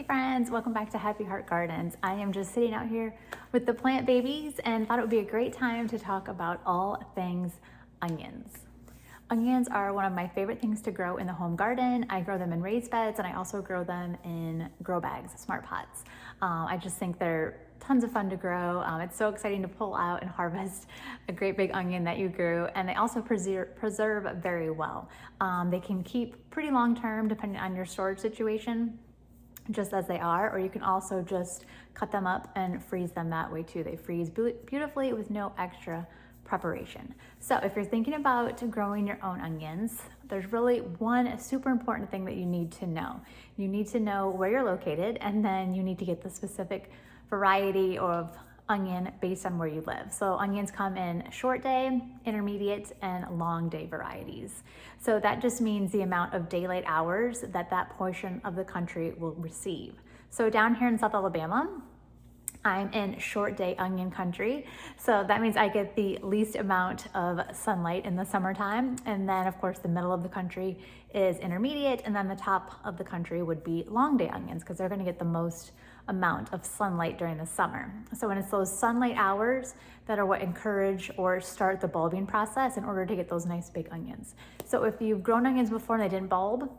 Hey friends, welcome back to Happy Heart Gardens. I am just sitting out here with the plant babies and thought it would be a great time to talk about all things onions. Onions are one of my favorite things to grow in the home garden. I grow them in raised beds and I also grow them in grow bags, smart pots. I just think they're tons of fun to grow. It's so exciting to pull out and harvest a great big onion that you grew, and they also preserve very well. They can keep pretty long term depending on your storage situation, just as they are, or you can also just cut them up and freeze them that way too. They freeze beautifully with no extra preparation. So if you're thinking about growing your own onions, there's really one super important thing that you need to know. You need to know where you're located, and then you need to get the specific variety of onion based on where you live. So onions come in short day, intermediate, and long day varieties. So that just means the amount of daylight hours that that portion of the country will receive. So down here in South Alabama, I'm in short day onion country. So that means I get the least amount of sunlight in the summertime. And then of course the middle of the country is intermediate, and then the top of the country would be long day onions because they're gonna get the most amount of sunlight during the summer. So when it's those sunlight hours that are what encourage or start the bulbing process in order to get those nice big onions. So if you've grown onions before and they didn't bulb,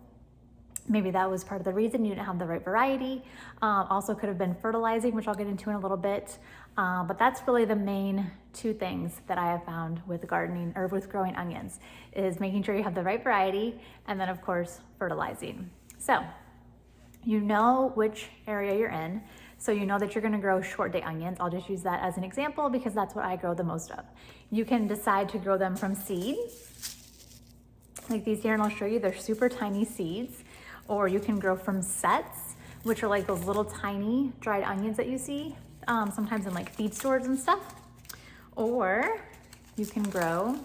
maybe that was part of the reason you didn't have the right variety. Also could have been fertilizing, which I'll get into in a little bit. But that's really the main two things that I have found with gardening or with growing onions, is making sure you have the right variety, and then of course fertilizing. So you know which area you're in. So you know that you're gonna grow short day onions. I'll just use that as an example because that's what I grow the most of. You can decide to grow them from seed, like these here, and I'll show you, they're super tiny seeds. Or you can grow from sets, which are like those little tiny dried onions that you see sometimes in like feed stores and stuff. Or you can grow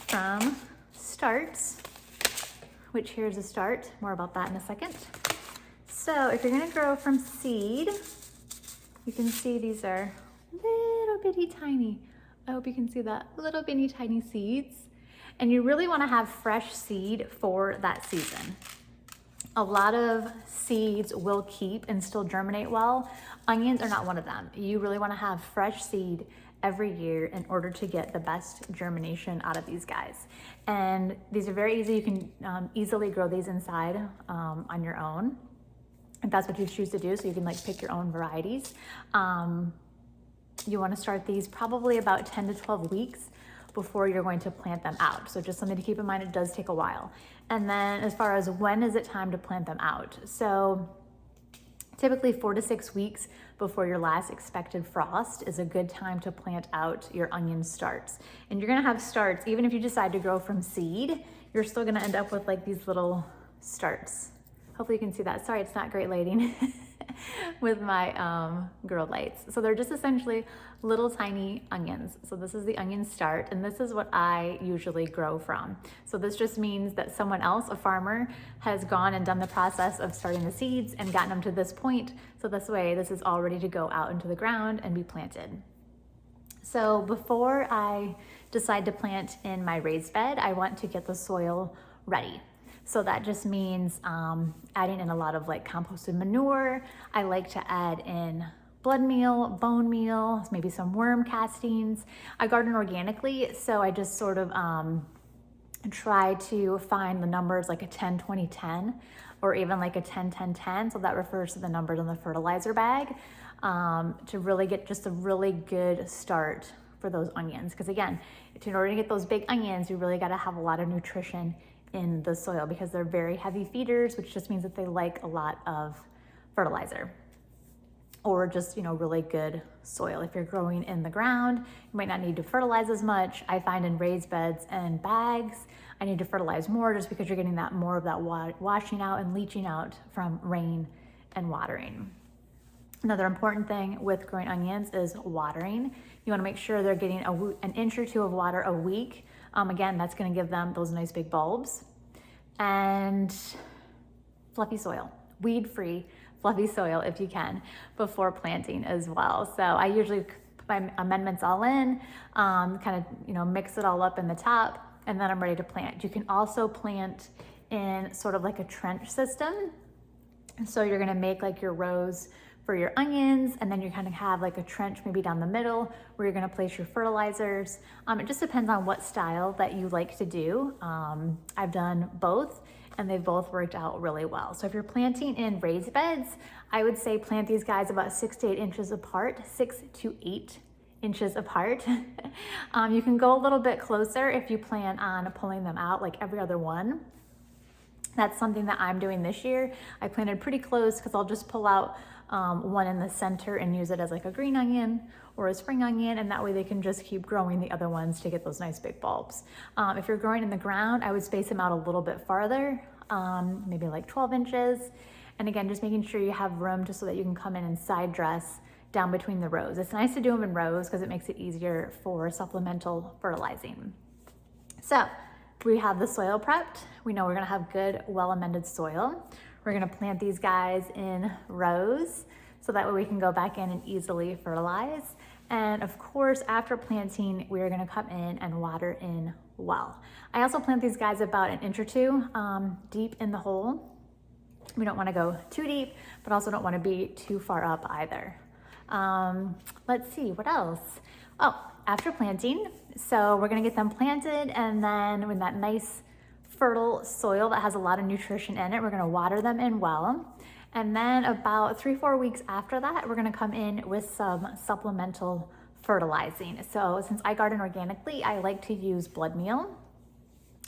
from starts, which here's a start, more about that in a second. So if you're gonna grow from seed, you can see these are little bitty tiny. I hope you can see that, little bitty tiny seeds. And you really wanna have fresh seed for that season. A lot of seeds will keep and still germinate well. Onions are not one of them. You really wanna have fresh seed every year in order to get the best germination out of these guys. And these are very easy. You can easily grow these inside on your own, if that's what you choose to do, so you can like pick your own varieties. You wanna start these probably about 10 to 12 weeks before you're going to plant them out. So just something to keep in mind, it does take a while. And then as far as when is it time to plant them out? So typically 4 to 6 weeks before your last expected frost is a good time to plant out your onion starts. And you're gonna have starts, even if you decide to grow from seed, you're still gonna end up with like these little starts. Hopefully you can see that. Sorry, it's not great lighting with my grow lights. So they're just essentially little tiny onions. So this is the onion start, and this is what I usually grow from. So this just means that someone else, a farmer, has gone and done the process of starting the seeds and gotten them to this point. So this way, this is all ready to go out into the ground and be planted. So before I decide to plant in my raised bed, I want to get the soil ready. So that just means adding in a lot of like composted manure. I like to add in blood meal, bone meal, maybe some worm castings. I garden organically, so I just sort of try to find the numbers like a 10-20-10 or even like a 10-10-10. So that refers to the numbers on the fertilizer bag to really get just a really good start for those onions. Because again, in order to get those big onions, you really got to have a lot of nutrition in the soil because they're very heavy feeders, which just means that they like a lot of fertilizer or just, you know, really good soil. If you're growing in the ground, you might not need to fertilize as much. I find in raised beds and bags, I need to fertilize more just because you're getting that more of that washing out and leaching out from rain and watering. Another important thing with growing onions is watering. You wanna make sure they're getting an inch or two of water a week. Again, that's gonna give them those nice big bulbs. And fluffy soil, weed-free fluffy soil if you can, before planting as well. So I usually put my amendments all in, kind of mix it all up in the top, and then I'm ready to plant. You can also plant in sort of like a trench system. So you're gonna make like your rows for your onions, and then you kind of have like a trench maybe down the middle where you're gonna place your fertilizers. It just depends on what style that you like to do. I've done both and they've both worked out really well. So if you're planting in raised beds, I would say plant these guys about 6 to 8 inches apart, 6 to 8 inches apart. You can go a little bit closer if you plan on pulling them out like every other one. That's something that I'm doing this year. I planted pretty close because I'll just pull out one in the center and use it as like a green onion or a spring onion, and that way they can just keep growing the other ones to get those nice big bulbs. If you're growing in the ground, I would space them out a little bit farther, maybe like 12 inches. And again, just making sure you have room just so that you can come in and side dress down between the rows. It's nice to do them in rows because it makes it easier for supplemental fertilizing. So we have the soil prepped. We know we're gonna have good, well-amended soil. We're gonna plant these guys in rows so that way we can go back in and easily fertilize. And of course, after planting, we're gonna come in and water in well. I also plant these guys about 1 or 2 inches deep in the hole. We don't wanna go too deep, but also don't wanna be too far up either. Let's see, what else? Oh, after planting, so we're gonna get them planted, and then with that nice fertile soil that has a lot of nutrition in it, we're gonna water them in well. And then about 3-4 weeks after that, we're gonna come in with some supplemental fertilizing. So since I garden organically, I like to use blood meal,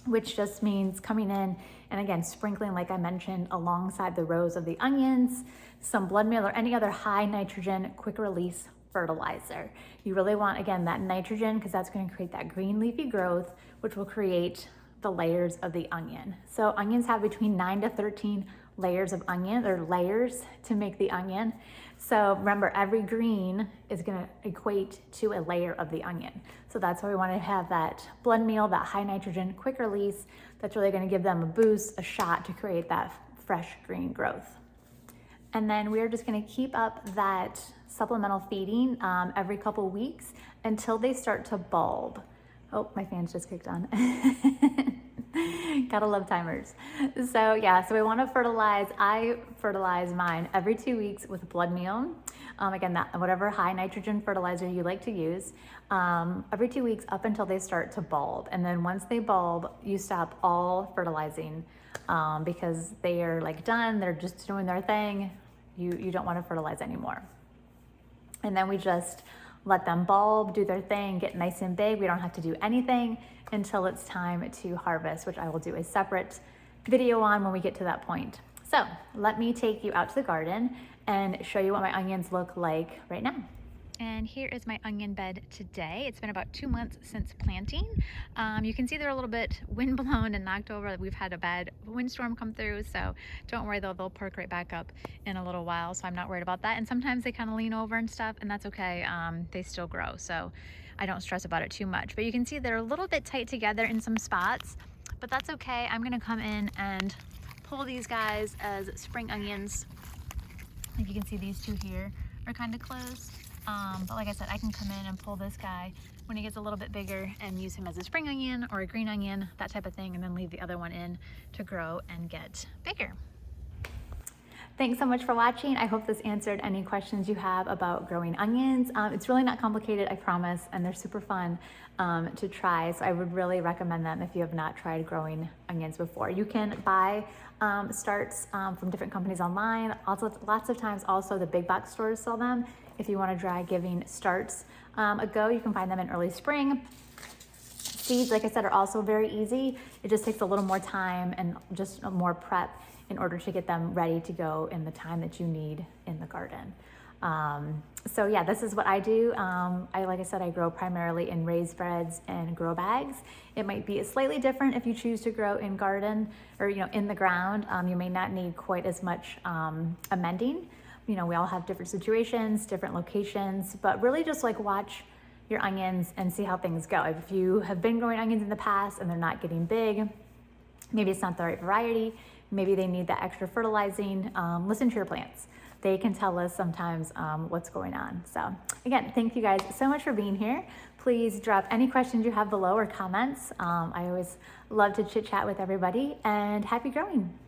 which just means coming in and again, sprinkling, like I mentioned, alongside the rows of the onions, some blood meal or any other high nitrogen, quick release fertilizer. You really want, again, that nitrogen because that's going to create that green leafy growth, which will create the layers of the onion. So onions have between 9 to 13 layers of onion, or layers to make the onion. So remember, every green is going to equate to a layer of the onion. So that's why we want to have that blood meal, that high nitrogen, quick release. That's really going to give them a boost, a shot to create that fresh green growth. And then we're just gonna keep up that supplemental feeding every couple weeks until they start to bulb. Oh, my fan's just kicked on. Gotta love timers. So yeah, so we wanna fertilize. I fertilize mine every 2 weeks with blood meal. Again, that whatever high nitrogen fertilizer you like to use, every 2 weeks up until they start to bulb. And then once they bulb, you stop all fertilizing because they are like done, they're just doing their thing. You don't want to fertilize anymore. And then we just let them bulb, do their thing, get nice and big. We don't have to do anything until it's time to harvest, which I will do a separate video on when we get to that point. So let me take you out to the garden and show you what my onions look like right now. And here is my onion bed today. It's been about 2 months since planting. You can see they're a little bit windblown and knocked over. We've had a bad windstorm come through, so don't worry though, they'll perk right back up in a little while, so I'm not worried about that. And sometimes they kind of lean over and stuff, and that's okay. They still grow, so I don't stress about it too much. But you can see they're a little bit tight together in some spots, but that's okay. I'm gonna come in and pull these guys as spring onions. Like you can see these two here are kind of close. But like I said, I can come in and pull this guy when he gets a little bit bigger and use him as a spring onion or a green onion, that type of thing, and then leave the other one in to grow and get bigger. Thanks so much for watching. I hope this answered any questions you have about growing onions. It's really not complicated, I promise, and they're super fun to try. So I would really recommend them if you have not tried growing onions before. You can buy starts from different companies online. Also, lots of times also the big box stores sell them. If you want to try giving starts a go, you can find them in early spring. Seeds, like I said, are also very easy. It just takes a little more time and just more prep in order to get them ready to go in the time that you need in the garden. So yeah, this is what I do. Like I said, I grow primarily in raised beds and grow bags. It might be slightly different if you choose to grow in garden or in the ground. You may not need quite as much amending. We all have different situations, different locations, but really just like watch your onions and see how things go. If you have been growing onions in the past and they're not getting big, maybe it's not the right variety, maybe they need that extra fertilizing, listen to your plants. They can tell us sometimes what's going on. So again, thank you guys so much for being here. Please drop any questions you have below or comments. I always love to chit chat with everybody, and happy growing.